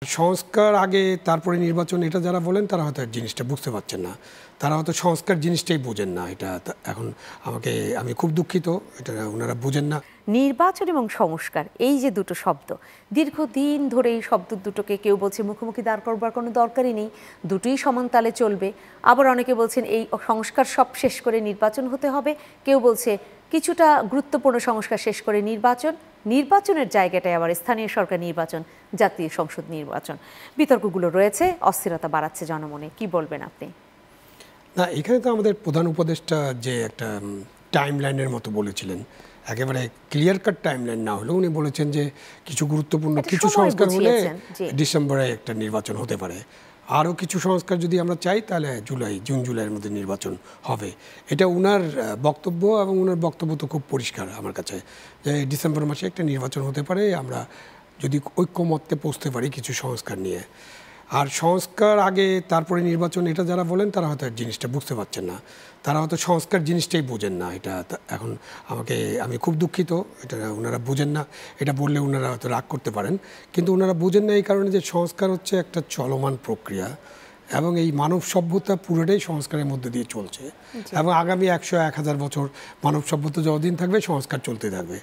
সংস্কার আগে তারপরে নির্বাচন, এটা যারা বলেন তারা হয়তো জিনিসটা বুঝতে পারছেন না। তারা হয়তো সংস্কার জিনিসটাই বোঝেন না। এটা এখন আমি খুব দুঃখিত, এটা ওনারা বোঝেন না। নির্বাচন এবং সংস্কার, এই যে দুটো শব্দ, দীর্ঘদিন ধরে এই শব্দ দুটোকে কেউ বলছে মুখোমুখি দাঁড় করবার কোনো দরকারই নেই, দুটোই সমান তালে চলবে। আবার অনেকে বলছেন এই সংস্কার সব শেষ করে নির্বাচন হতে হবে, কেউ বলছে কিছুটা গুরুত্বপূর্ণ সংস্কার শেষ করে নির্বাচনের জায়গাটায় আবার স্থানীয় সরকার নির্বাচন, জাতীয় সংসদ নির্বাচন। বিতর্কগুলো রয়েছে, অস্থিরতা বাড়াচ্ছে জনমনে। কি বলবেন আপনি? না, এখানে তো আমাদের প্রধান উপদেষ্টা যে একটা টাইম লাইনের মতো বলেছিলেন, একেবারে ক্লিয়ার কাট টাইম লাইন না হলেও উনি বলেছেন যে কিছু গুরুত্বপূর্ণ কিছু সংস্কার হলে ডিসেম্বরে একটা নির্বাচন হতে পারে। আরও কিছু সংস্কার যদি আমরা চাই তাহলে জুন জুলাইয়ের মধ্যে নির্বাচন হবে। এটা উনার বক্তব্য, এবং উনার বক্তব্য তো খুব পরিষ্কার আমার কাছে, যে ডিসেম্বর মাসে একটা নির্বাচন হতে পারে আমরা যদি ঐক্যমত্যে পৌঁছতে পারি কিছু সংস্কার নিয়ে। আর সংস্কার আগে তারপরে নির্বাচন, এটা যারা বলেন তারা হয়তো জিনিসটা বুঝতে পারছেন না। তারা হয়তো সংস্কার জিনিসটাই বোঝেন না। এটা এখন আমি খুব দুঃখিত, এটা ওনারা বোঝেন না। এটা বললে ওনারা হয়তো রাগ করতে পারেন, কিন্তু ওনারা বোঝেন না এই কারণে যে সংস্কার হচ্ছে একটা চলমান প্রক্রিয়া, এবং এই মানব সভ্যতা পুরোটাই সংস্কারের মধ্যে দিয়ে চলছে। এবং আগামী 100-1000 বছর মানব সভ্যতা যতদিন থাকবে সংস্কার চলতে থাকবে।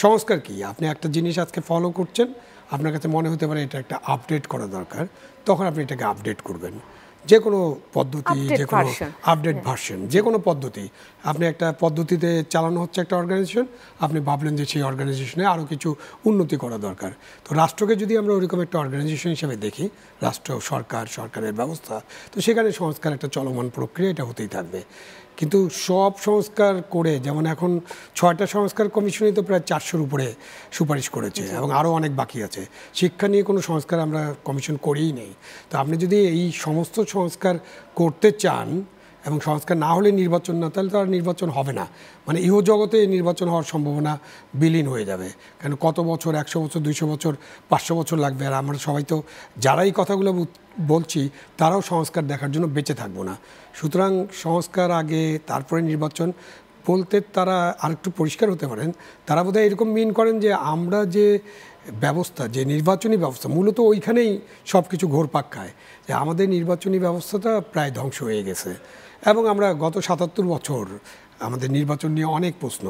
সংস্কার কি? আপনি একটা জিনিস আজকে ফলো করছেন, আপনার কাছে মনে হতে পারে এটা একটা আপডেট করা দরকার, তখন আপনি এটাকে আপডেট করবেন। যে কোনো পদ্ধতি, যে কোনো আপডেট ভার্সন, যে কোনো পদ্ধতি, আপনি একটা পদ্ধতিতে চালানো হচ্ছে একটা অর্গানাইজেশন, আপনি ভাবলেন যে সেই অর্গানাইজেশনে আরও কিছু উন্নতি করা দরকার। তো রাষ্ট্রকে যদি আমরা ওইরকম একটা অর্গানাইজেশন হিসেবে দেখি, রাষ্ট্র, সরকারের ব্যবস্থা, তো সেখানে সংস্কার একটা চলমান প্রক্রিয়া, এটা হতেই থাকবে। কিন্তু সব সংস্কার করে, যেমন এখন 6টা সংস্কার কমিশনই তো প্রায় 400-র উপরে সুপারিশ করেছে, এবং আরও অনেক বাকি আছে। শিক্ষা নিয়ে কোনো সংস্কার আমরা কমিশন করেই নেই। তো আপনি যদি এই সমস্ত সংস্কার করতে চান, এবং সংস্কার না হলে নির্বাচন না, তাহলে তো আর নির্বাচন হবে না। মানে ইহজগতে নির্বাচন হওয়ার সম্ভাবনা বিলীন হয়ে যাবে। কারণ কত বছর, 100 বছর, 200 বছর, 500 বছর লাগবে। আর আমরা সবাই তো যারা এই কথাগুলো বলছি তারাও সংস্কার দেখার জন্য বেঁচে থাকবো না। সুতরাং সংস্কার আগে তারপরে নির্বাচন বলতে তারা আরেকটু পরিষ্কার হতে পারেন। তারা বোধহয় এরকম মিন করেন যে আমরা যে ব্যবস্থা, যে নির্বাচনী ব্যবস্থা, মূলত ওইখানেই সব কিছু ঘোরপাক খায়, যে আমাদের নির্বাচনী ব্যবস্থাটা প্রায় ধ্বংস হয়ে গেছে। এবং আমরা গত 77 বছর আমাদের নির্বাচন নিয়ে অনেক প্রশ্ন,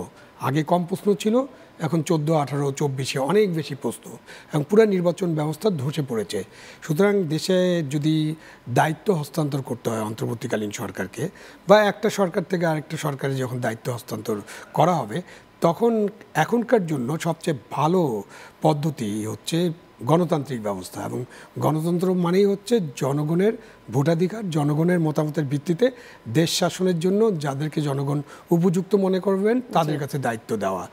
আগে কম প্রশ্ন ছিল, এখন 14, 18, 24-এ অনেক বেশি প্রশ্ন, এবং পুরো নির্বাচন ব্যবস্থা ধসে পড়েছে। সুতরাং দেশে যদি দায়িত্ব হস্তান্তর করতে হয় অন্তর্বর্তীকালীন সরকারকে, বা একটা সরকার থেকে আরেকটা সরকারে যখন দায়িত্ব হস্তান্তর করা হবে, তখন এখনকার জন্য সবচেয়ে ভালো পদ্ধতি হচ্ছে গণতান্ত্রিক ব্যবস্থা। এবং গণতন্ত্র মানেই হচ্ছে জনগণের ভোটাধিকার, জনগণের মতামতের ভিত্তিতে দেশ শাসনের জন্য যাদেরকে জনগণ উপযুক্ত মনে করবেন তাদের কাছে দায়িত্ব দেওয়া।